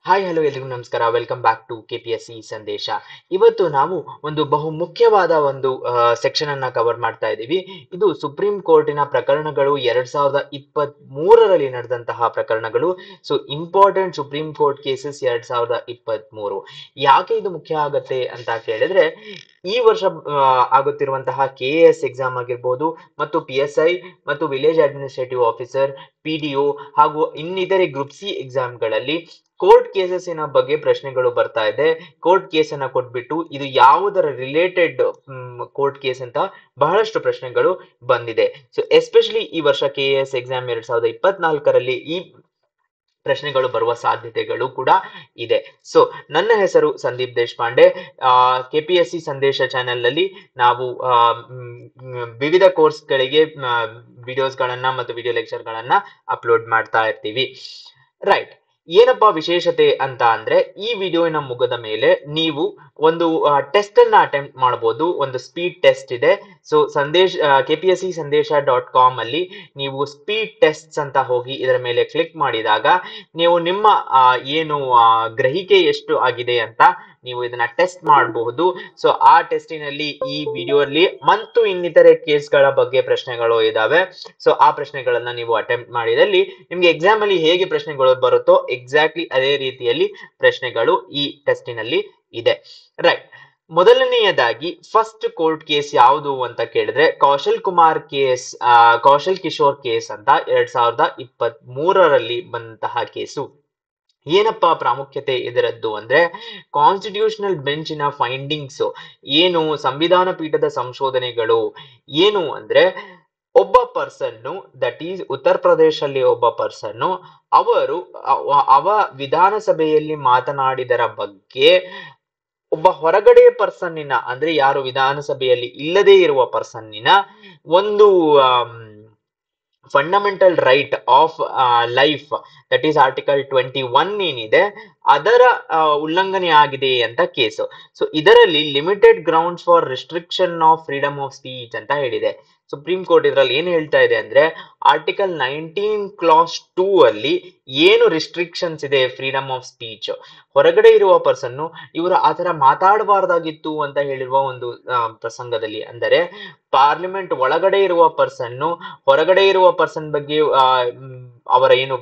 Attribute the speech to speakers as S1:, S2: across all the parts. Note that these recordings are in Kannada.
S1: ಹಾಯ್ ಹಲೋ ಎಲ್ರಿಗೂ ನಮಸ್ಕಾರ. ವೆಲ್ಕಮ್ ಬ್ಯಾಕ್ ಟು KPSC ಸಂದೇಶ. ಇವತ್ತು ನಾವು ಒಂದು ಬಹು ಮುಖ್ಯವಾದ ಒಂದು ಸೆಕ್ಷನ್ ಅನ್ನ ಕವರ್ ಮಾಡ್ತಾ ಇದ್ದೀವಿ. ಇದು ಸುಪ್ರೀಂ ಕೋರ್ಟಿನ ಪ್ರಕರಣಗಳು 2023ರಲ್ಲಿ ನಡೆದಂತಹ ಪ್ರಕರಣಗಳು. So important supreme court cases 2023. ಯಾಕೆ ಇದು ಮುಖ್ಯ ಆಗತ್ತೆ ಅಂತ ಕೇಳಿದ್ರೆ, ಈ ವರ್ಷ ಆಗುತ್ತಿರುವಂತಹ KAS ಎಕ್ಸಾಮ್ ಆಗಿರ್ಬೋದು, ಮತ್ತು PSI ಮತ್ತು ವಿಲೇಜ್ ಅಡ್ಮಿನಿಸ್ಟ್ರೇಟಿವ್ ಆಫೀಸರ್, PDO ಹಾಗೂ ಇನ್ನಿತರೆ ಗ್ರೂಪ್ ಸಿ ಎಕ್ಸಾಮ್ಗಳಲ್ಲಿ ಕೋರ್ಟ್ ಕೇಸಸ್ಸಿನ ಬಗ್ಗೆ ಪ್ರಶ್ನೆಗಳು ಬರ್ತಾ ಇದೆ. ಕೋರ್ಟ್ ಕೇಸನ್ನ ಕೊಟ್ಬಿಟ್ಟು ಇದು ಯಾವುದರ ರಿಲೇಟೆಡ್ ಕೋರ್ಟ್ ಕೇಸ್ ಅಂತ ಬಹಳಷ್ಟು ಪ್ರಶ್ನೆಗಳು ಬಂದಿದೆ. ಸೊ ಎಸ್ಪೆಷಲಿ ಈ ವರ್ಷ KAS ಎಕ್ಸಾಮ್ 2024ರಲ್ಲಿ ಈ ಪ್ರಶ್ನೆಗಳು ಬರುವ ಸಾಧ್ಯತೆಗಳು ಕೂಡ ಇದೆ. ಸೊ ನನ್ನ ಹೆಸರು ಸಂದೀಪ್ ದೇಶಪಾಂಡೆ. KPSC ಸಂದೇಶ ಚಾನೆಲ್ ನಲ್ಲಿ ನಾವು ವಿವಿಧ ಕೋರ್ಸ್ಗಳಿಗೆ ವಿಡಿಯೋಸ್ಗಳನ್ನ ಮತ್ತು ವಿಡಿಯೋ ಲೆಕ್ಚರ್ಗಳನ್ನ ಅಪ್ಲೋಡ್ ಮಾಡ್ತಾ ಇರ್ತೀವಿ. ರೈಟ್, ಏನಪ್ಪಾ ವಿಶೇಷತೆ ಅಂತ ಅಂದ್ರೆ, ಈ ವಿಡಿಯೋನ ಮುಗಿದ ಮೇಲೆ ನೀವು ಒಂದು ಟೆಸ್ಟ್ ಅನ್ನ ಅಟೆಂಪ್ಟ್ ಮಾಡಬಹುದು. ಒಂದು ಸ್ಪೀಡ್ ಟೆಸ್ಟ್ ಇದೆ. ಸೊ KPSC ಸಂದೇಶ.com ಅಲ್ಲಿ ನೀವು ಸ್ಪೀಡ್ ಟೆಸ್ಟ್ಸ್ ಅಂತ ಹೋಗಿ ಇದರ ಮೇಲೆ ಕ್ಲಿಕ್ ಮಾಡಿದಾಗ ನೀವು ನಿಮ್ಮ ಏನು ಗ್ರಹಿಕೆ ಎಷ್ಟು ಆಗಿದೆ ಅಂತ ನೀವು ಇದನ್ನ ಟೆಸ್ಟ್ ಮಾಡಬಹುದು. ಸೊ ಆ ಟೆಸ್ಟಿನಲ್ಲಿ ಈ ವಿಡಿಯೋಲಿ ಮತ್ತು ಇನ್ನಿತರೆ ಕೇಸ್ಗಳ ಬಗ್ಗೆ ಪ್ರಶ್ನೆಗಳು ಇದಾವೆ. ಸೊ ಆ ಪ್ರಶ್ನೆಗಳನ್ನ ನೀವು ಅಟೆಂಪ್ಟ್ ಮಾಡಿದಲ್ಲಿ ನಿಮ್ಗೆ ಎಕ್ಸಾಮ್ ಅಲ್ಲಿ ಹೇಗೆ ಪ್ರಶ್ನೆಗಳು ಬರುತ್ತೋ ಎಕ್ಸಾಕ್ಟ್ಲಿ ಅದೇ ರೀತಿಯಲ್ಲಿ ಪ್ರಶ್ನೆಗಳು ಈ ಟೆಸ್ಟಿನಲ್ಲಿ ಇದೆ. ರೈಟ್, ಮೊದಲನೆಯದಾಗಿ ಫಸ್ಟ್ ಕೋರ್ಟ್ ಕೇಸ್ ಯಾವುದು ಅಂತ ಕೇಳಿದ್ರೆ ಕೌಶಲ್ ಕಿಶೋರ್ ಕೇಸ್ ಅಂತ 2023ರಲ್ಲಿ ಬಂದಂತಹ ಕೇಸು. ಏನಪ್ಪಾ ಪ್ರಾಮುಖ್ಯತೆ ಇದರದ್ದು ಅಂದ್ರೆ, ಕಾನ್ಸ್ಟಿಟ್ಯೂಷನಲ್ ಬೆಂಚಿನ ಫೈಂಡಿಂಗ್ಸ್ ಏನು, ಸಂವಿಧಾನ ಪೀಠದ ಸಂಶೋಧನೆಗಳು ಏನು ಅಂದ್ರೆ, ಒಬ್ಬ ಪರ್ಸನ್ನು, ದಟ್ ಈಸ್ ಉತ್ತರ ಪ್ರದೇಶಲ್ಲಿ ಒಬ್ಬ ಪರ್ಸನ್ನು, ಅವ ವಿಧಾನಸಭೆಯಲ್ಲಿ ಮಾತನಾಡಿದರ ಬಗ್ಗೆ ಒಬ್ಬ ಹೊರಗಡೆ ಪರ್ಸನ್ನಿನ, ಅಂದ್ರೆ ಯಾರು ವಿಧಾನಸಭೆಯಲ್ಲಿ ಇಲ್ಲದೇ ಇರುವ ಪರ್ಸನ್ನಿನ ಒಂದು fundamental right of life, that is article 21 ಏನಿದೆ ಅದರ ಉಲ್ಲಂಘನೆ ಆಗಿದೆ ಅಂತ ಕೇಸು. ಸೊ ಇದರಲ್ಲಿ limited grounds for restriction of freedom of speech ಅಂತ ಹೇಳಿದೆ ಸುಪ್ರೀಂ ಕೋರ್ಟ್. ಇದರಲ್ಲಿ ಏನ್ ಹೇಳ್ತಾ ಇದೆ ಅಂದ್ರೆ, ಆರ್ಟಿಕಲ್ 19 ಕ್ಲಾಸ್ 2 ಅಲ್ಲಿ ಏನು ರಿಸ್ಟ್ರಿಕ್ಷನ್ಸ್ ಇದೆ ಫ್ರೀಡಮ್ ಆಫ್ ಸ್ಪೀಚ್, ಹೊರಗಡೆ ಇರುವ ಪರ್ಸನ್ನು ಇವರು ಆತರ ಮಾತಾಡಬಾರ್ದಾಗಿತ್ತು ಅಂತ ಹೇಳಿರುವ ಒಂದು ಪ್ರಸಂಗದಲ್ಲಿ, ಅಂದರೆ ಪಾರ್ಲಿಮೆಂಟ್ ಒಳಗಡೆ ಇರುವ ಪರ್ಸನ್ನು ಹೊರಗಡೆ ಇರುವ ಪರ್ಸನ್ ಬಗ್ಗೆ ಅವರ ಏನು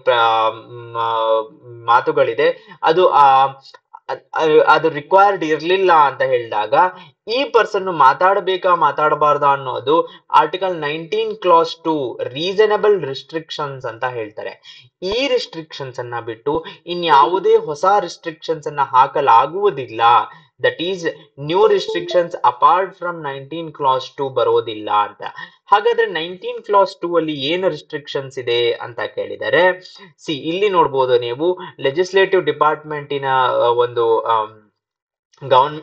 S1: ಮಾತುಗಳಿದೆ ಅದು ರಿಕ್ವೈರ್ಡ್ ಇರ್ಲಿಲ್ಲ ಅಂತ ಹೇಳಿದಾಗ, ಈ ಪರ್ಸನ್ ಮಾತಾಡಬಾರ್ದ ಅನ್ನೋದು ಆರ್ಟಿಕಲ್ 19 ಕ್ಲಾಸ್ 2 ರೀಸನಬಲ್ ರಿಸ್ಟ್ರಿಕ್ಷನ್ಸ್ ಅಂತ ಹೇಳ್ತಾರೆ. ಈ ರಿಸ್ಟ್ರಿಕ್ಷನ್ಸ್ ಅನ್ನ ಬಿಟ್ಟು ಇನ್ಯಾವುದೇ ಹೊಸ ರಿಸ್ಟ್ರಿಕ್ಷನ್ಸ್ ಅನ್ನ ಹಾಕಲಾಗುವುದಿಲ್ಲ. That is new restrictions apart from 19 clause 2 ಬರೋದಿಲ್ಲ ಅಂತ. ಹಾಗಾದ್ರೆ 19 ಕ್ಲಾಸ್ 2 ಅಲ್ಲಿ ಏನು ರಿಸ್ಟ್ರಿಕ್ಷನ್ಸ್ ಇದೆ ಅಂತ ಕೇಳಿದರೆ, ಇಲ್ಲಿ ನೋಡ್ಬೋದು ನೀವು, ಲೆಜಿಸ್ಲೇಟಿವ್ ಡಿಪಾರ್ಟ್ಮೆಂಟಿನ ಒಂದು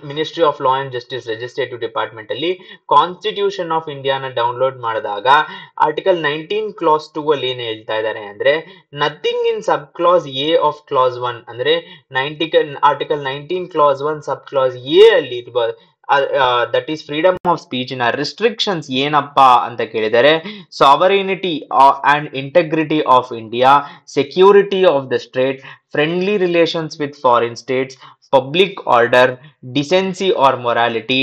S1: ministry of law and justice legislative department ಅಲ್ಲಿ ಕಾನ್ಸ್ಟಿಟ್ಯೂಷನ್ ಆಫ್ ಇಂಡಿಯಾನ ಡೌನ್ಲೋಡ್ ಮಾಡಿದಾಗ ಆರ್ಟಿಕಲ್ 19 ಕ್ಲಾಸ್ 2 ಅಲ್ಲಿ ಏನ್ ಹೇಳ್ತಾ ಇದ್ದಾರೆ ಅಂದ್ರೆ, nothing in sub clause A of clause 1, ಅಂದ್ರೆ article 19 clause 1 sub clause A ಅಲ್ಲಿ that is freedom of speech ನ ರಿಸ್ಟ್ರಿಕ್ಷನ್ಸ್ ಏನಪ್ಪಾ ಅಂತ ಕೇಳಿದರೆ, sovereignty and integrity of India, security of the state, friendly relations with foreign states, public order, decency R morality,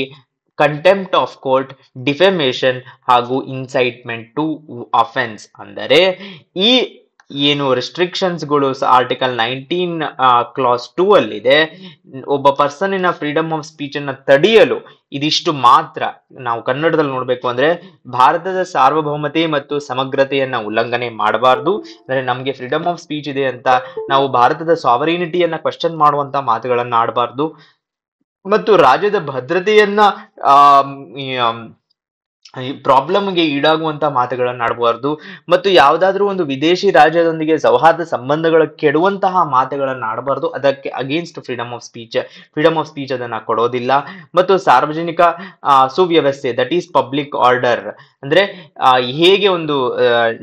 S1: contempt of court, defamation ಹಾಗೂ ಇನ್ಸೈಟ್ಮೆಂಟ್ ಟು ಅಫೆನ್ಸ್. ಅಂದರೆ ಈ ಏನು ರಿಸ್ಟ್ರಿಕ್ಷನ್ಸ್ಗಳು ಆರ್ಟಿಕಲ್ 19 ಕ್ಲಾಸ್ 2 ಅಲ್ಲಿದೆ, ಒಬ್ಬ ಪರ್ಸನ್ನಿನ ಫ್ರೀಡಮ್ ಆಫ್ ಸ್ಪೀಚ್ ಅನ್ನ ತಡೆಯಲು ಇದಿಷ್ಟು ಮಾತ್ರ. ನಾವು ಕನ್ನಡದಲ್ಲಿ ನೋಡ್ಬೇಕು ಅಂದ್ರೆ, ಭಾರತದ ಸಾರ್ವಭೌಮತೆ ಮತ್ತು ಸಮಗ್ರತೆಯನ್ನ ಉಲ್ಲಂಘನೆ ಮಾಡಬಾರ್ದು. ಅಂದ್ರೆ ನಮ್ಗೆ ಫ್ರೀಡಮ್ ಆಫ್ ಸ್ಪೀಚ್ ಇದೆ ಅಂತ ನಾವು ಭಾರತದ ಸಾವರಿನಿಟಿಯನ್ನ ಕ್ವೆಶ್ಚನ್ ಮಾಡುವಂತ ಮಾತುಗಳನ್ನ ಆಡಬಾರ್ದು, ಮತ್ತು ರಾಜ್ಯದ ಭದ್ರತೆಯನ್ನ ಪ್ರಾಬ್ಲಮ್ಗೆ ಈಡಾಗುವಂತ ಮಾತುಗಳನ್ನ ಆಡಬಾರ್ದು, ಮತ್ತು ಯಾವ್ದಾದ್ರೂ ಒಂದು ವಿದೇಶಿ ರಾಜ್ಯದೊಂದಿಗೆ ಸೌಹಾರ್ದ ಸಂಬಂಧಗಳ ಕೆಡುವಂತಹ ಮಾತುಗಳನ್ನ ಆಡಬಾರ್ದು. ಅದಕ್ಕೆ ಅಗೇನ್ಸ್ಟ್ ಫ್ರೀಡಮ್ ಆಫ್ ಸ್ಪೀಚ್ ಅದನ್ನ ಕೊಡೋದಿಲ್ಲ. ಮತ್ತು ಸಾರ್ವಜನಿಕ ಸುವ್ಯವಸ್ಥೆ, ದಟ್ ಈಸ್ ಪಬ್ಲಿಕ್ ಆರ್ಡರ್, ಅಂದ್ರೆ ಹೇಗೆ ಒಂದು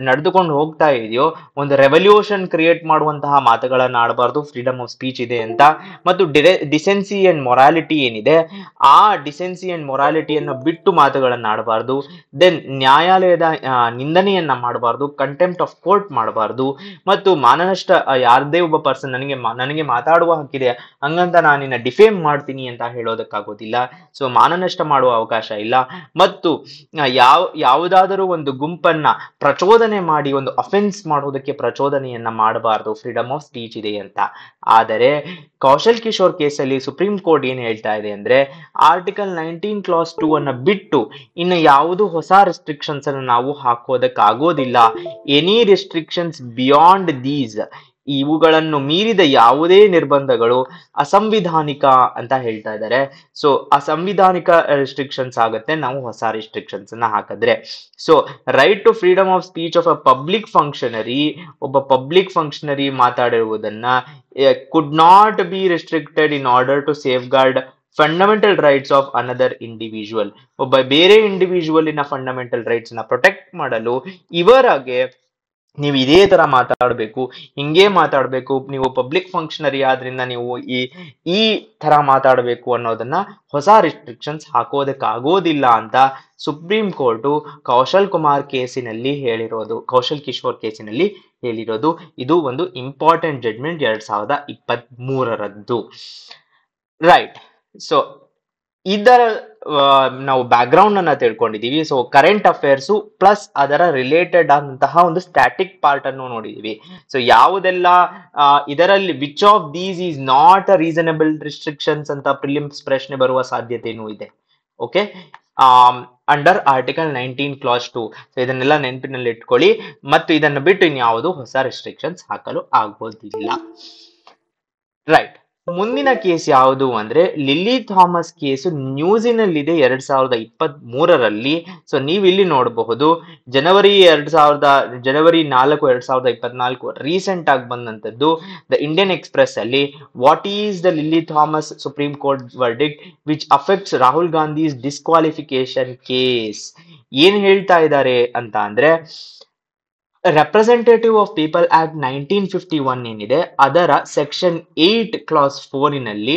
S1: ನಡೆದುಕೊಂಡು ಹೋಗ್ತಾ ಇದೆಯೋ ಒಂದು ರೆವಲ್ಯೂಷನ್ ಕ್ರಿಯೇಟ್ ಮಾಡುವಂತಹ ಮಾತುಗಳನ್ನ ಆಡಬಾರ್ದು, ಫ್ರೀಡಮ್ ಆಫ್ ಸ್ಪೀಚ್ ಇದೆ ಅಂತ. ಮತ್ತು ಡಿಸೆನ್ಸಿ ಅಂಡ್ ಮೊರಾಲಿಟಿ ಏನಿದೆ, ಆ ಡಿಸೆನ್ಸಿ ಅಂಡ್ ಮೊರಾಲಿಟಿಯನ್ನು ಬಿಟ್ಟು ಮಾತುಗಳನ್ನ ಆಡಬಾರ್ದು. ಮಾಡಬಾರ್ದು. ದೆನ್ ನ್ಯಾಯಾಲಯದ ನಿಂದನೆಯನ್ನ ಮಾಡಬಾರ್ದು, ಕಂಟೆಂಪ್ಟ್ ಆಫ್ ಕೋರ್ಟ್ ಮಾಡಬಾರ್ದು, ಮತ್ತು ಮಾನನಷ್ಟ ಯಾರದೇ ಒಬ್ಬ ಪರ್ಸನ್ ನನಗೆ ಮಾತಾಡುವ ಹಕ್ಕಿದೆ ಹಂಗಂತ ನಾನು ನಿನ್ನ ಡಿಫೇಮ್ ಮಾಡ್ತೀನಿ ಅಂತ ಹೇಳೋದಕ್ಕಾಗೋದಿಲ್ಲ. ಸೊ ಮಾನನಷ್ಟ ಮಾಡುವ ಅವಕಾಶ ಇಲ್ಲ. ಮತ್ತು ಯಾವುದಾದರೂ ಒಂದು ಗುಂಪನ್ನ ಪ್ರಚೋದನೆ ಮಾಡಿ ಒಂದು ಅಫೆನ್ಸ್ ಮಾಡೋದಕ್ಕೆ ಪ್ರಚೋದನೆಯನ್ನ ಮಾಡಬಾರ್ದು, ಫ್ರೀಡಮ್ ಆಫ್ ಸ್ಪೀಚ್ ಇದೆ ಅಂತ. ಆದರೆ ಕೌಶಲ್ ಕಿಶೋರ್ ಕೇಸಲ್ಲಿ ಸುಪ್ರೀಂ ಕೋರ್ಟ್ ಏನ್ ಹೇಳ್ತಾ ಇದೆ ಅಂದ್ರೆ, ಆರ್ಟಿಕಲ್ 19 ಕ್ಲಾಸ್ 2 ಅನ್ನ ಬಿಟ್ಟು ಇನ್ನು ಯಾವುದು ಹೊಸ ರೆಸ್ಟ್ರಿಕ್ಷನ್ಸ್ ಅನ್ನು ನಾವು ಹಾಕೋದಕ್ಕಾಗೋದಿಲ್ಲ. ಎನಿ ರೆಸ್ಟ್ರಿಕ್ಷನ್ಸ್ ಬಿಯಾಂಡ್ ದೀಸ್, ಇವುಗಳನ್ನು ಮೀರಿದ ಯಾವುದೇ ನಿರ್ಬಂಧಗಳು ಅಸಂವಿಧಾನಿಕ ಅಂತ ಹೇಳ್ತಾ ಇದ್ದಾರೆ. ಸೊ ಅಸಂವಿಧಾನಿಕ ರೆಸ್ಟ್ರಿಕ್ಷನ್ಸ್ ಆಗುತ್ತೆ ನಾವು ಹೊಸ ರೆಸ್ಟ್ರಿಕ್ಷನ್ಸ್ ಅನ್ನ ಹಾಕಿದ್ರೆ. So right to freedom of speech of a public functionary, ಒಬ್ಬ ಪಬ್ಲಿಕ್ ಫಂಕ್ಷನರಿ ಮಾತಾಡಿರುವುದನ್ನ could not be restricted in order to safeguard fundamental rights of another individual. ಒಬ್ಬ ಬೇರೆ ಇಂಡಿವಿಜುವಲಿನ ಫಂಡಮೆಂಟಲ್ ರೈಟ್ಸ್ ನ ಪ್ರೊಟೆಕ್ಟ್ ಮಾಡಲು ಇವರಾಗೆ ನೀವು ಇದೇ ತರ ಮಾತಾಡಬೇಕು, ಹಿಂಗೆ ಮಾತಾಡಬೇಕು, ನೀವು ಪಬ್ಲಿಕ್ ಫಂಕ್ಷನರಿ ಆದ್ರಿಂದ ನೀವು ಈ ತರ ಮಾತಾಡಬೇಕು ಅನ್ನೋದನ್ನ ಹೊಸ ರಿಸ್ಟ್ರಿಕ್ಷನ್ಸ್ ಹಾಕೋದಕ್ಕಾಗೋದಿಲ್ಲ ಅಂತ ಸುಪ್ರೀಂ ಕೋರ್ಟು ಕೌಶಲ್ ಕಿಶೋರ್ ಕೇಸಿನಲ್ಲಿ ಹೇಳಿರೋದು. ಇದು ಒಂದು ಇಂಪಾರ್ಟೆಂಟ್ ಜಡ್ಜ್ಮೆಂಟ್ 2023ರದ್ದು. ರೈಟ್. ಸೊ ಇದರ ನಾವು ಬ್ಯಾಕ್ ಗ್ರೌಂಡ್ ಅನ್ನ ತಿಳ್ಕೊಂಡಿದೀವಿ. ಸೊ ಕರೆಂಟ್ ಅಫೇರ್ಸ್ ಪ್ಲಸ್ ಅದರ ರಿಲೇಟೆಡ್ ಆದಂತಹ ಒಂದು ಸ್ಟ್ಯಾಟಿಕ್ ಪಾರ್ಟ್ ಅನ್ನು ನೋಡಿದೀವಿ. ಸೊ ಯಾವುದೆಲ್ಲ ಇದರಲ್ಲಿ which of these is not a reasonable restrictions ಅಂತ ಪ್ರಿಲಿಮ್ಸ್ ಪ್ರಶ್ನೆ ಬರುವ ಸಾಧ್ಯತೆನೂ ಇದೆ. Okay, under article 19 clause 2. So ಇದನ್ನೆಲ್ಲ ನೆನಪಿನಲ್ಲಿ ಇಟ್ಕೊಳ್ಳಿ. ಮತ್ತು ಇದನ್ನು ಬಿಟ್ಟು ಇನ್ಯಾವುದು ಹೊಸ ರೆಸ್ಟ್ರಿಕ್ಷನ್ಸ್ ಹಾಕಲು ಆಗೋದಿಲ್ಲ. ರೈಟ್. ಮುಂದಿನ ಕೇಸ್ ಯಾವುದು ಅಂದ್ರೆ ಲಿಲ್ಲಿ ಥಾಮಸ್ ಕೇಸು ನ್ಯೂಸಿನಲ್ಲಿದೆ 2023ರಲ್ಲಿ. ಸೊ ನೀವು ಇಲ್ಲಿ ನೋಡಬಹುದು ಜನವರಿ 4, 2024 ರೀಸೆಂಟ್ ಆಗಿ ಬಂದಂತದ್ದು ದ ಇಂಡಿಯನ್ ಎಕ್ಸ್ಪ್ರೆಸ್ ಅಲ್ಲಿ. What is the lily Thomas supreme court verdict which affects Rahul Gandhi's disqualification case. ಏನ್ ಹೇಳ್ತಾ ಇದ್ದಾರೆ ಅಂತ ಅಂದ್ರೆ, ರೆಪ್ರೆಸೆಂಟೇಟಿವ್ ಆಫ್ ಪೀಪಲ್ ಆಕ್ಟ್ 1951 ಏನಿದೆ ಅದರ ಸೆಕ್ಷನ್ 8 ಕ್ಲಾಸ್ 4ನಲ್ಲಿ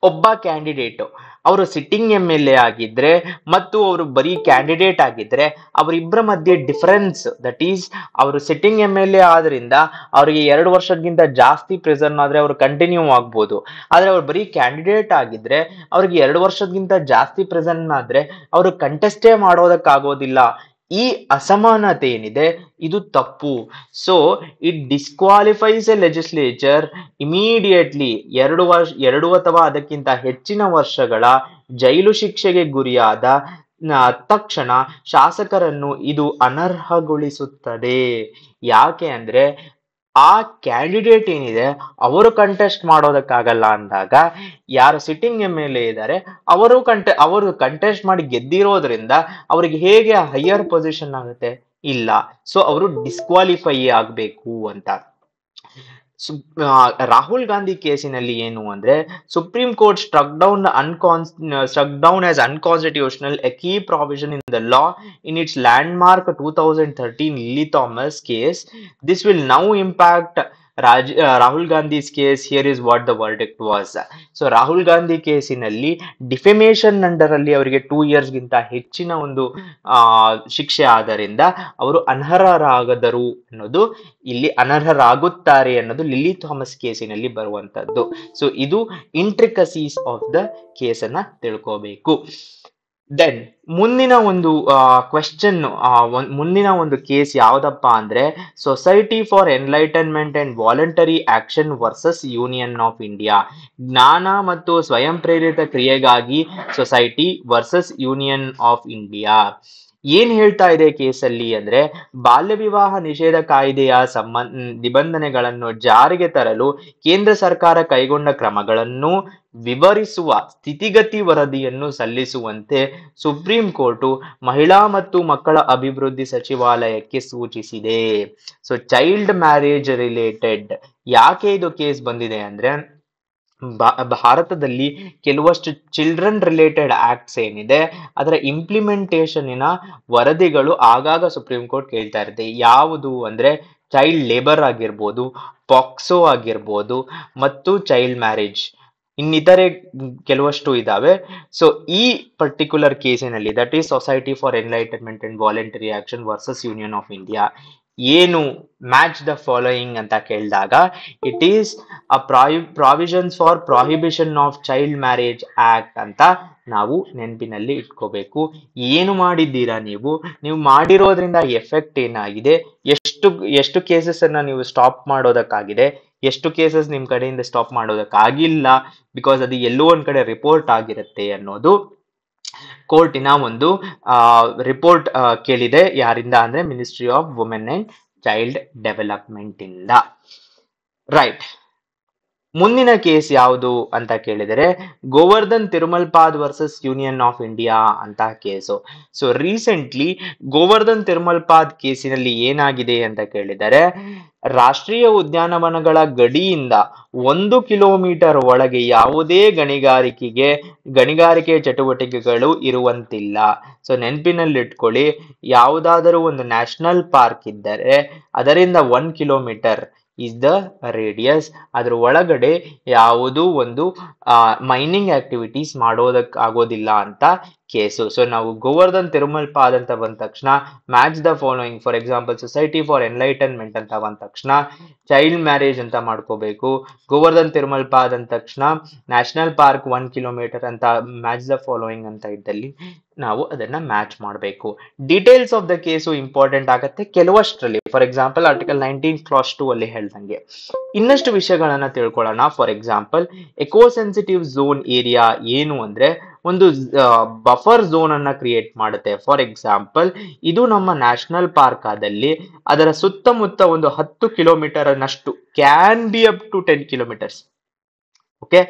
S1: ಒಬ್ಬ ಕ್ಯಾಂಡಿಡೇಟ್ ಅವರು ಸಿಟ್ಟಿಂಗ್ MLA ಆಗಿದ್ರೆ ಮತ್ತು ಅವರು ಬರೀ ಕ್ಯಾಂಡಿಡೇಟ್ ಆಗಿದ್ರೆ ಅವರಿಬ್ಬರ ಮಧ್ಯೆ ಡಿಫರೆನ್ಸ್, ದಟ್ ಈಸ್ ಅವರು ಸಿಟ್ಟಿಂಗ್ MLA ಆದ್ರಿಂದ ಅವರಿಗೆ 2 ವರ್ಷಕ್ಕಿಂತ ಜಾಸ್ತಿ ಪ್ರಿಸನ್ ಆದ್ರೆ ಅವರು ಕಂಟಿನ್ಯೂ ಆಗ್ಬೋದು. ಆದ್ರೆ ಅವ್ರು ಬರೀ ಕ್ಯಾಂಡಿಡೇಟ್ ಆಗಿದ್ರೆ ಅವ್ರಿಗೆ 2 ವರ್ಷಕ್ಕಿಂತ ಜಾಸ್ತಿ ಪ್ರಿಸನ್ ಆದ್ರೆ ಅವರು ಕಂಟೆಸ್ಟೇ ಮಾಡೋದಕ್ಕಾಗೋದಿಲ್ಲ. ಈ ಅಸಮಾನತೆ ಏನಿದೆ ಇದು ತಪ್ಪು. So it disqualifies a legislature immediately 2 ಅಥವಾ ಅದಕ್ಕಿಂತ ಹೆಚ್ಚಿನ ವರ್ಷಗಳ ಜೈಲು ಶಿಕ್ಷೆಗೆ ಗುರಿಯಾದ ತಕ್ಷಣ ಶಾಸಕರನ್ನು ಇದು ಅನರ್ಹಗೊಳಿಸುತ್ತದೆ. ಯಾಕೆ ಅಂದ್ರೆ ಆ ಕ್ಯಾಂಡಿಡೇಟ್ ಏನಿದೆ ಅವರು ಕಂಟೆಸ್ಟ್ ಮಾಡೋದಕ್ಕಾಗಲ್ಲ ಅಂದಾಗ ಯಾರು ಸಿಟ್ಟಿಂಗ್ MLA ಇದ್ದಾರೆ ಅವರು ಕಂಟೆಸ್ಟ್ ಮಾಡಿ ಗೆದ್ದಿರೋದ್ರಿಂದ ಅವರಿಗೆ ಹೇಗೆ ಹೈಯರ್ ಪೊಸಿಷನ್ ಆಗುತ್ತೆ? ಇಲ್ಲ. ಸೊ ಅವರು ಡಿಸ್ಕ್ವಾಲಿಫೈ ಆಗ್ಬೇಕು ಅಂತ. ರಾಹುಲ್ ಗಾಂಧಿ ಕೇಸಿನಲ್ಲಿ ಏನು ಅಂದ್ರೆ, supreme court struck down as unconstitutional a key provision in the law in its landmark 2013 Lily Thomas case. This will now impact Rahul Gandhi's case. Here is what the verdict was. So Rahul Gandhi ಕೇಸಿನಲ್ಲಿ ಡಿಫೆಮೇಷನ್ ಅಂಡರ್ ಅಲ್ಲಿ ಅವರಿಗೆ 2 years ಗಿಂತ ಹೆಚ್ಚಿನ ಒಂದು ಶಿಕ್ಷೆ ಆದ್ದರಿಂದ ಅವರು ಅನರ್ಹರಾಗದರು ಅನ್ನೋದು, ಇಲ್ಲಿ ಅನರ್ಹರಾಗುತ್ತಾರೆ ಅನ್ನೋದು ಲಿಲ್ಲಿ ಥಾಮಸ್ ಕೇಸಿನಲ್ಲಿ ಬರುವಂತದ್ದು. ಸೊ ಇದು ಇಂಟ್ರಿಕಸೀಸ್ ಆಫ್ ದ ಕೇಸ್ ಅನ್ನ ತಿಳ್ಕೋಬೇಕು. ದೆನ್ ಮುಂದಿನ ಒಂದು ಮುಂದಿನ ಒಂದು ಕೇಸ್ ಯಾವ್ದಪ್ಪ ಅಂದ್ರೆ, society for enlightenment and voluntary action versus union of India. ಜ್ಞಾನ ಮತ್ತು ಸ್ವಯಂ ಪ್ರೇರಿತ ಕ್ರಿಯೆಗಾಗಿ society versus union of India. ಏನ್ ಹೇಳ್ತಾ ಇದೆ ಕೇಸಲ್ಲಿ ಅಂದ್ರೆ, ಬಾಲ್ಯ ವಿವಾಹ ನಿಷೇಧ ಕಾಯ್ದೆಯ ನಿಬಂಧನೆಗಳನ್ನು ಜಾರಿಗೆ ತರಲು ಕೇಂದ್ರ ಸರ್ಕಾರ ಕೈಗೊಂಡ ಕ್ರಮಗಳನ್ನು ವಿವರಿಸುವ ಸ್ಥಿತಿಗತಿ ವರದಿಯನ್ನು ಸಲ್ಲಿಸುವಂತೆ ಸುಪ್ರೀಂ ಕೋರ್ಟು ಮಹಿಳಾ ಮತ್ತು ಮಕ್ಕಳ ಅಭಿವೃದ್ಧಿ ಸಚಿವಾಲಯಕ್ಕೆ ಸೂಚಿಸಿದೆ. ಸೊ ಚೈಲ್ಡ್ ಮ್ಯಾರೇಜ್ ರಿಲೇಟೆಡ್ ಯಾಕೆ ಇದು ಕೇಸ್ ಬಂದಿದೆ ಅಂದ್ರೆ, ಭಾರತದಲ್ಲಿ ಕೆಲವಷ್ಟು ಚಿಲ್ಡ್ರನ್ ರಿಲೇಟೆಡ್ ಆಕ್ಟ್ಸ್ ಏನಿದೆ ಅದರ ಇಂಪ್ಲಿಮೆಂಟೇಷನಿನ ವರದಿಗಳು ಆಗಾಗ ಸುಪ್ರೀಂ ಕೋರ್ಟ್ ಕೇಳ್ತಾ ಇರುತ್ತೆ. ಯಾವುದು ಅಂದ್ರೆ ಚೈಲ್ಡ್ ಲೇಬರ್ ಆಗಿರ್ಬೋದು, ಪಾಕ್ಸೋ ಆಗಿರ್ಬೋದು ಮತ್ತು ಚೈಲ್ಡ್ ಮ್ಯಾರೇಜ್. ಇನ್ನಿತರೆ ಕೆಲವಷ್ಟು ಇದಾವೆ. ಸೊ ಈ ಪರ್ಟಿಕ್ಯುಲರ್ ಕೇಸಿನಲ್ಲಿ, that is society for enlightenment and voluntary action versus union of India, ಏನು ಮ್ಯಾಚ್ ದ ಫಾಲೋಯಿಂಗ್ ಅಂತ ಕೇಳಿದಾಗ, it is a provisions for prohibition of child marriage act ಅಂತ ನಾವು ನೆನಪಿನಲ್ಲಿ ಇಟ್ಕೋಬೇಕು. ಏನು ಮಾಡಿದ್ದೀರಾ ನೀವು ಮಾಡಿರೋದ್ರಿಂದ ಎಫೆಕ್ಟ್ ಏನಾಗಿದೆ, ಎಷ್ಟು ಕೇಸಸ್ ಅನ್ನ ನೀವು ಸ್ಟಾಪ್ ಮಾಡೋದಕ್ಕಾಗಿದೆ, ಎಷ್ಟು ಕೇಸಸ್ ನಿಮ್ ಕಡೆಯಿಂದ ಸ್ಟಾಪ್ ಮಾಡೋದಕ್ಕಾಗಿಲ್ಲ, ಬಿಕಾಸ್ ಅದು ಎಲ್ಲೋ ಒಂದ್ ಕಡೆ ರಿಪೋರ್ಟ್ ಆಗಿರುತ್ತೆ ಅನ್ನೋದು ಕೋರ್ಟಿನ ಒಂದು ರಿಪೋರ್ಟ್ ಕೇಳಿದೆ. ಯಾರಿಂದ ಅಂದ್ರೆ ministry of women and child development ಇಂದ. ರೈಟ್. ಮುಂದಿನ ಕೇಸ್ ಯಾವುದು ಅಂತ ಕೇಳಿದರೆ Govardhan Tirumalpad versus union of India ಅಂತ case. So recently Govardhan Tirumalpad ಕೇಸಿನಲ್ಲಿ ಏನಾಗಿದೆ ಅಂತ ಕೇಳಿದರೆ, ರಾಷ್ಟ್ರೀಯ ಉದ್ಯಾನವನಗಳ ಗಡಿಯಿಂದ 1 ಕಿಲೋಮೀಟರ್ ಒಳಗೆ ಯಾವುದೇ ಗಣಿಗಾರಿಕೆ ಚಟುವಟಿಕೆಗಳು ಇರುವಂತಿಲ್ಲ. ಸೊ ನೆನಪಿನಲ್ಲಿಟ್ಕೊಳ್ಳಿ, ಯಾವುದಾದರೂ ಒಂದು ನ್ಯಾಷನಲ್ ಪಾರ್ಕ್ ಇದ್ದರೆ ಅದರಿಂದ 1 ಕಿಲೋಮೀಟರ್ is the radius. ಅದರ ಒಳಗಡೆ ಯಾವುದೂ ಒಂದು ಮೈನಿಂಗ್ ಆಕ್ಟಿವಿಟೀಸ್ ಮಾಡೋದಕ್ಕಾಗೋದಿಲ್ಲ ಅಂತ ಕೇಸು. ಸೊ ನಾವು ಗೋವರ್ಧನ್ ತಿರುಮಲ್ಪಾದ್ ಅಂತ ಬಂದ ತಕ್ಷಣ match the following, for example society for enlightenment ಅಂತ ಬಂದ ತಕ್ಷಣ ಚೈಲ್ಡ್ ಮ್ಯಾರೇಜ್ ಅಂತ ಮಾಡ್ಕೋಬೇಕು. ಗೋವರ್ಧನ್ ತಿರುಮಲ್ಪಾದ್ ಅಂದ ತಕ್ಷಣ ನ್ಯಾಷನಲ್ ಪಾರ್ಕ್ 1 ಕಿಲೋಮೀಟರ್ ಅಂತ ಮ್ಯಾಚ್ ದ ಫಾಲೋಯಿಂಗ್ ಅಂತ ಇದ್ದಲ್ಲಿ ನಾವು ಅದನ್ನ ಮ್ಯಾಚ್ ಮಾಡಬೇಕು. Details of the case important ಆಗುತ್ತೆ ಕೆಲವಷ್ಟರಲ್ಲಿ. ಫಾರ್ ಎಕ್ಸಾಂಪಲ್ ಆರ್ಟಿಕಲ್ 19 ಕ್ಲಾಸ್ 2 ಅಲ್ಲಿ ಹೇಳ್ದಂಗೆ ಇನ್ನಷ್ಟು ವಿಷಯಗಳನ್ನ ತಿಳ್ಕೊಳ್ಳೋಣ. For example eco sensitive zone area ಏನು ಅಂದ್ರೆ ಒಂದು ಬಫರ್ ಝೋನ್ ಅನ್ನ ಕ್ರಿಯೇಟ್ ಮಾಡುತ್ತೆ. ಫಾರ್ ಎಕ್ಸಾಂಪಲ್ ಇದು ನಮ್ಮ ನ್ಯಾಷನಲ್ ಪಾರ್ಕ್ ಆದಲ್ಲಿ ಅದರ ಸುತ್ತಮುತ್ತ ಒಂದು 10 ಕಿಲೋಮೀಟರ್ ನಷ್ಟು, can be up to 10 kilometres. Okay,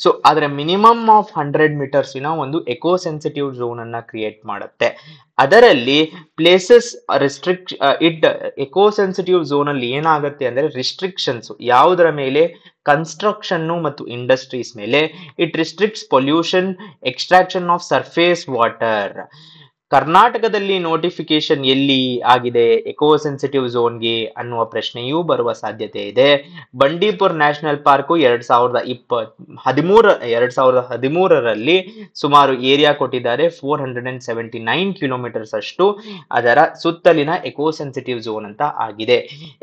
S1: so ಅದರ ಮಿನಿಮಮ್ ಆಫ್ 100 ಮೀಟರ್ಸ್ ಒಂದು ಎಕೋ ಸೆನ್ಸಿಟಿವ್ ಝೋನ್ ಅನ್ನ ಕ್ರಿಯೇಟ್ ಮಾಡುತ್ತೆ. ಅದರಲ್ಲಿ ಪ್ಲೇಸಸ್ ಎಕೋ ಸೆನ್ಸಿಟಿವ್ ಝೋನ್ ಅಲ್ಲಿ ಏನಾಗುತ್ತೆ ಅಂದ್ರೆ ರಿಸ್ಟ್ರಿಕ್ಷನ್ಸ್ ಯಾವುದರ ಮೇಲೆ, ಕನ್ಸ್ಟ್ರಕ್ಷನ್ ಮತ್ತು ಇಂಡಸ್ಟ್ರೀಸ್ ಮೇಲೆ. It restricts pollution, extraction of surface water. ಕರ್ನಾಟಕದಲ್ಲಿ ನೋಟಿಫಿಕೇಶನ್ ಎಲ್ಲಿ ಆಗಿದೆ ಎಕೋ ಸೆನ್ಸಿಟಿವ್ ಝೋನ್ಗೆ ಅನ್ನುವ ಪ್ರಶ್ನೆಯೂ ಬರುವ ಸಾಧ್ಯತೆ ಇದೆ. ಬಂಡೀಪುರ್ ನ್ಯಾಷನಲ್ ಪಾರ್ಕ್ 2013ರಲ್ಲಿ ಸುಮಾರು ಏರಿಯಾ ಕೊಟ್ಟಿದ್ದಾರೆ 479 ಕಿಲೋಮೀಟರ್ಸ್ ಅಷ್ಟು ಅದರ ಸುತ್ತಲಿನ ಎಕೋ ಸೆನ್ಸಿಟಿವ್ ಝೋನ್ ಅಂತ ಆಗಿದೆ.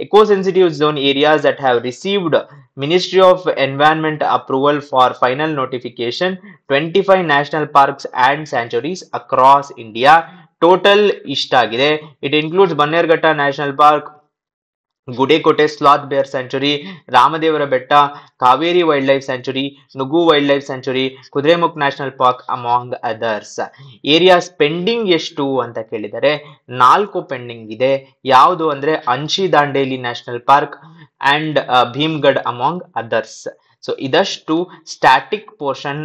S1: Eco sensitive zone areas that have received ministry of environment approval for final notification 25 national parks and sanctuaries across India. Total ಇಷ್ಟಾಗಿದೆ. It includes Bannerghatta national park, Gudekote sloth bear sanctuary, Ramadevara Betta, Kaveri wildlife sanctuary, Nugu wildlife sanctuary, Kudremukh national park among others. Areas pending ಎಷ್ಟು ಅಂತ ಕೇಳಿದರೆ 4 ಪೆಂಡಿಂಗ್ ಇದೆ. ಯಾವುದು ಅಂದ್ರೆ Anshi Dandeli national park and Bhimgad among others. So ಇದಷ್ಟು static portion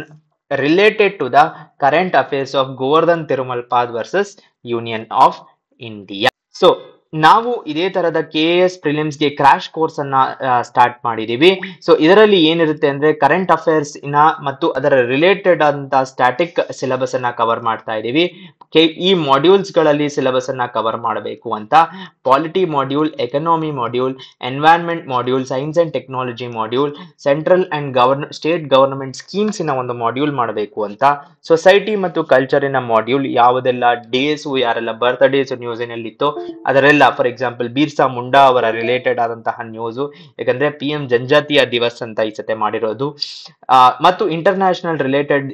S1: related to the current affairs of Govardhan Tirumapad versus Union of India. So ನಾವು ಇದೇ ತರದ KAS ಪ್ರಿಲಿಮ್ಸ್ಗೆ ಕ್ರಾಶ್ ಕೋರ್ಸ್ ಅನ್ನ ಸ್ಟಾರ್ಟ್ ಮಾಡಿದೀವಿ. ಸೊ ಇದರಲ್ಲಿ ಏನಿರುತ್ತೆ ಅಂದ್ರೆ ಕರೆಂಟ್ ಅಫೇರ್ಸ್ ಮತ್ತು ಅದರ ರಿಲೇಟೆಡ್ ಅಂತ ಸ್ಟ್ಯಾಟಿಕ್ ಸಿಲೆಬಸ್ ಅನ್ನ ಕವರ್ ಮಾಡ್ತಾ ಇದೀವಿ. ಈ ಮಾಡ್ಯೂಲ್ಸ್ ಗಳಲ್ಲಿ ಸಿಲೆಬಸ್ ಅನ್ನ ಕವರ್ ಮಾಡಬೇಕು ಅಂತ polity module, economy module, environment module, science and technology module, central and state government schemes ಒಂದು ಮಾಡ್ಯೂಲ್ ಮಾಡಬೇಕು ಅಂತ, ಸೊಸೈಟಿ ಮತ್ತು ಕಲ್ಚರಿನ ಮಾಡ್ಯೂಲ್, ಯಾವುದೆಲ್ಲ ಡೇಸ್, ಯಾರೆಲ್ಲ ಬರ್ತ್ಡೇಸ್ ನ್ಯೂಸಿನಲ್ಲಿ ಇತ್ತು ಅದರೆಲ್ಲ, ಫಾರ್ ಎಕ್ಸಾಂಪಲ್ ಬಿರ್ಸಾ ಮುಂಡಾ ಅವರ ರಿಲೇಟೆಡ್ ಆದಂತಹ ನ್ಯೂಸ್, ಯಾಕಂದ್ರೆ PM ಜನಜಾತಿಯ ದಿವಸ್ ಅಂತ ಈ ಸತೆ ಮಾಡಿರೋದು, ಮತ್ತು ಇಂಟರ್ನ್ಯಾಷನಲ್ ರಿಲೇಟೆಡ್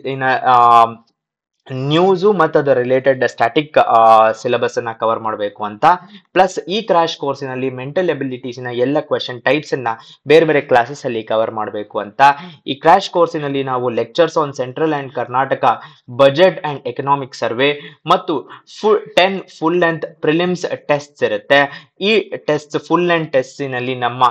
S1: ನ್ಯೂಸು ಮತ್ತು ಅದರ ರಿಲೇಟೆಡ್ ಸ್ಟ್ಯಾಟಿಕ್ ಸಿಲೆಬಸ್ ಅನ್ನ ಕವರ್ ಮಾಡಬೇಕು ಅಂತ. ಪ್ಲಸ್ ಈ ಕ್ರಾಶ್ ಕೋರ್ಸಿನಲ್ಲಿ ಮೆಂಟಲ್ ಎಬಿಲಿಟೀಸ್ನ ಎಲ್ಲ ಕ್ವೆಶನ್ ಟೈಪ್ಸ್ ಅನ್ನ ಬೇರೆ ಬೇರೆ ಕ್ಲಾಸಸ್ ಅಲ್ಲಿ ಕವರ್ ಮಾಡಬೇಕು ಅಂತ. ಈ ಕ್ರಾಶ್ ಕೋರ್ಸಿನಲ್ಲಿ ನಾವು lectures on central and Karnataka budget and economic survey ಮತ್ತು 10 ಫುಲ್ ಲೆಂತ್ ಪ್ರಿಲಿಮ್ಸ್ ಟೆಸ್ಟ್ಸ್ ಇರುತ್ತೆ. ಈ ಟೆಸ್ಟ್ ಫುಲ್ ಲೆಂತ್ ಟೆಸ್ಟಿನಲ್ಲಿ ನಮ್ಮ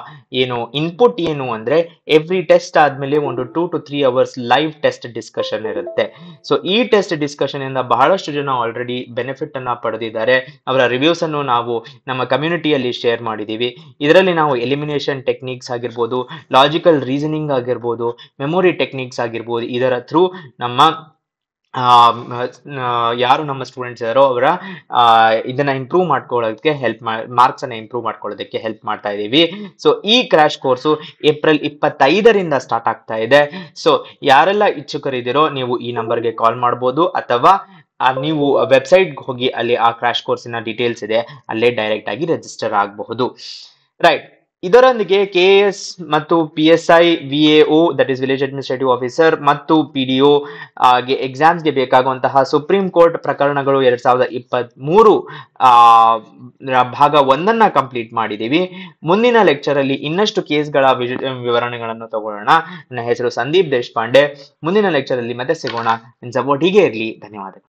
S1: ಏನು ಇನ್ಪುಟ್ ಏನು ಅಂದ್ರೆ ಎವ್ರಿ ಟೆಸ್ಟ್ ಆದ್ಮೇಲೆ ಒಂದು 2 to 3 hours live test discussion ಇರುತ್ತೆ. ಸೊ ಈ ಟೆಸ್ಟ್ ಡಿಸ್ಕಷನ್ ಇಂದ ಬಹಳಷ್ಟು ಜನ ಆಲ್ರೆಡಿ ಬೆನಿಫಿಟ್ ಅನ್ನ ಪಡೆದಿದ್ದಾರೆ. ಅವರ ರಿವ್ಯೂಸ್ ಅನ್ನು ನಾವು ನಮ್ಮ ಕಮ್ಯುನಿಟಿಯಲ್ಲಿ ಶೇರ್ ಮಾಡಿದೀವಿ. ಇದರಲ್ಲಿ ನಾವು ಎಲಿಮಿನೇಷನ್ ಟೆಕ್ನಿಕ್ಸ್ ಆಗಿರ್ಬೋದು, ಲಾಜಿಕಲ್ ರೀಸನಿಂಗ್ ಆಗಿರ್ಬೋದು, ಮೆಮೊರಿ ಟೆಕ್ನಿಕ್ಸ್ ಆಗಿರ್ಬೋದು, ಇದರ ಥ್ರೂ ನಮ್ಮ ಯಾರು ನಮ್ಮ ಸ್ಟೂಡೆಂಟ್ಸ್ ಇದಾರೋ ಅವರ ಇದನ್ನ ಇಂಪ್ರೂವ್ ಮಾಡ್ಕೊಳ್ಳೋದಕ್ಕೆ ಮಾರ್ಕ್ಸ್ ಅನ್ನ ಇಂಪ್ರೂವ್ ಮಾಡ್ಕೊಳ್ಳೋದಕ್ಕೆ ಹೆಲ್ಪ್ ಮಾಡ್ತಾ ಇದೀವಿ. ಸೊ ಈ ಕ್ರಾಶ್ ಕೋರ್ಸು ಏಪ್ರಿಲ್ 25ರಿಂದ ಸ್ಟಾರ್ಟ್ ಆಗ್ತಾ ಇದೆ. ಸೊ ಯಾರೆಲ್ಲ ಇಚ್ಛುಕರಿದ್ದೀರೋ ನೀವು ಈ ನಂಬರ್ಗೆ ಕಾಲ್ ಮಾಡ್ಬೋದು, ಅಥವಾ ನೀವು ವೆಬ್ಸೈಟ್ ಹೋಗಿ ಅಲ್ಲಿ ಆ ಕ್ರಾಶ್ ಕೋರ್ಸಿನ ಡೀಟೇಲ್ಸ್ ಇದೆ, ಅಲ್ಲೇ ಡೈರೆಕ್ಟ್ ಆಗಿ ರಿಜಿಸ್ಟರ್ ಆಗಬಹುದು. ರೈಟ್. ಇದರೊಂದಿಗೆ KAS ಮತ್ತು PSI VAO that is village administrative officer ಮತ್ತು PDO ಎಕ್ಸಾಮ್ಸ್ಗೆ ಬೇಕಾಗುವಂತಹ ಸುಪ್ರೀಂ ಕೋರ್ಟ್ ಪ್ರಕರಣಗಳು 2023 ಭಾಗ 1 ಕಂಪ್ಲೀಟ್ ಮಾಡಿದೀವಿ. ಮುಂದಿನ ಲೆಕ್ಚರ್ ಅಲ್ಲಿ ಇನ್ನಷ್ಟು ಕೇಸ್ಗಳ ವಿವರಣೆಗಳನ್ನು ತಗೊಳ್ಳೋಣ. ನನ್ನ ಹೆಸರು ಸಂದೀಪ್ ದೇಶಪಾಂಡೆ. ಮುಂದಿನ ಲೆಕ್ಚರ್ ಅಲ್ಲಿ ಮತ್ತೆ ಸಿಗೋಣ. ಸಪೋರ್ಟ್ ಹೀಗೆ ಇರಲಿ. ಧನ್ಯವಾದಗಳು.